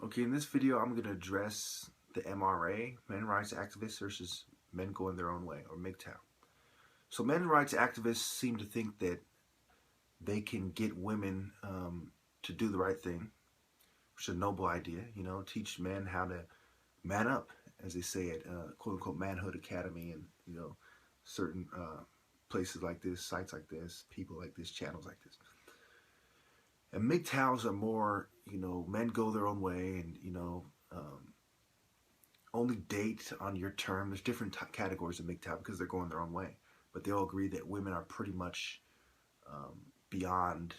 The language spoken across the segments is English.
Okay, in this video, I'm going to address the MRA, men rights activists versus men going their own way, or Mgtow. So men rights activists seem to think that they can get women to do the right thing, which is a noble idea, teach men how to man up, as they say at quote-unquote Manhood Academy and, certain places like this, sites like this, people like this, channels like this. And MGTOWs are more, men go their own way and, only date on your term. There's different categories of MGTOW because they're going their own way. But they all agree that women are pretty much beyond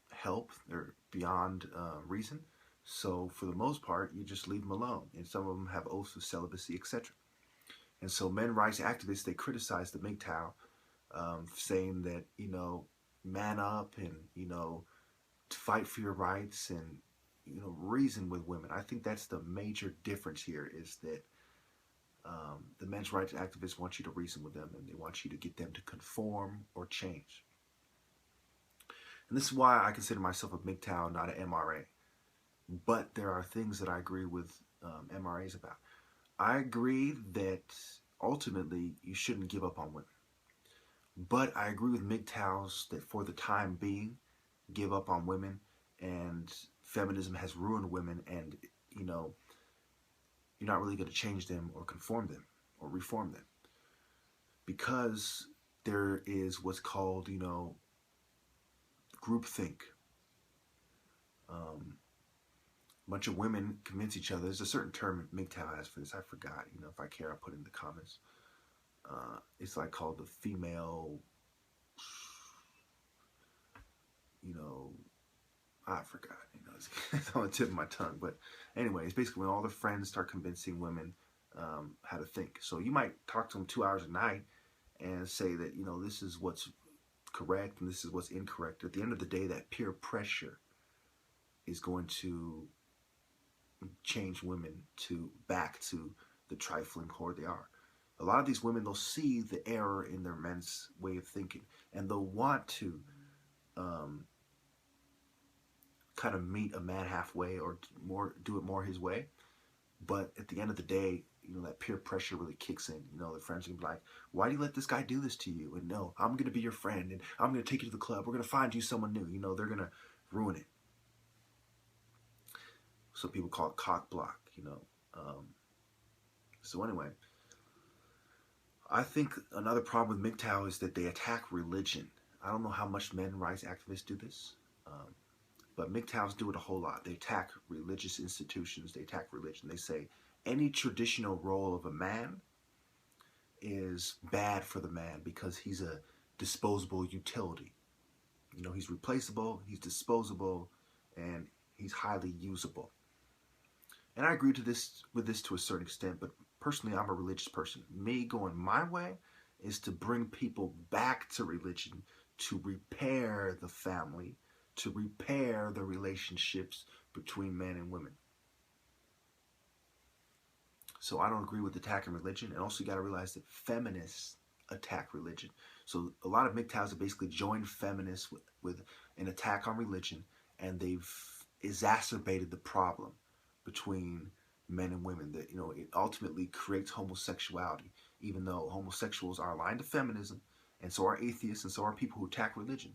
help. They're beyond reason. So for the most part, you just leave them alone. And some of them have oaths of celibacy, etc. And so men rights activists, they criticize the Mgtow, saying that, man up and, to fight for your rights and, reason with women. I think that's the major difference here is that the men's rights activists want you to reason with them and they want you to get them to conform or change. And this is why I consider myself a Mgtow, not an MRA. But there are things that I agree with MRAs about. I agree that ultimately you shouldn't give up on women. But I agree with Mgtows that for the time being, give up on women, and feminism has ruined women, and you're not really going to change them or conform them or reform them, because there is what's called groupthink. A bunch of women convince each other. There's a certain term Mgtow has for this. I forgot. If I care, I'll put it in the comments. It's like called the female. I forgot. It's on the tip of my tongue. But anyway, it's basically when all the friends start convincing women how to think. So you might talk to them 2 hours a night and say that this is what's correct and this is what's incorrect. At the end of the day, that peer pressure is going to change women back to the trifling whore they are. A lot of these women, they'll see the error in their men's way of thinking, and they'll want to kind of meet a man halfway or do it more his way. But at the end of the day, that peer pressure really kicks in. The friends are going to be like, why do you let this guy do this to you? And no, I'm going to be your friend, and I'm going to take you to the club. We're going to find you someone new. They're going to ruin it. So people call it cock block, So anyway, I think another problem with Mgtow is that they attack religion. I don't know how much men rights activists do this, but Mgtows do it a whole lot. They attack religious institutions. They attack religion. They say any traditional role of a man is bad for the man because he's a disposable utility. He's replaceable, he's disposable, and he's highly usable. And I agree with this to a certain extent, but personally, I'm a religious person. Me going my way is to bring people back to religion, to repair the family, to repair the relationships between men and women. So I don't agree with attacking religion. And also you got to realize that feminists attack religion. So a lot of Mgtows have basically joined feminists with an attack on religion, and they've exacerbated the problem between men and women. That it ultimately creates homosexuality, even though homosexuals are aligned to feminism, and so are atheists, and so are people who attack religion.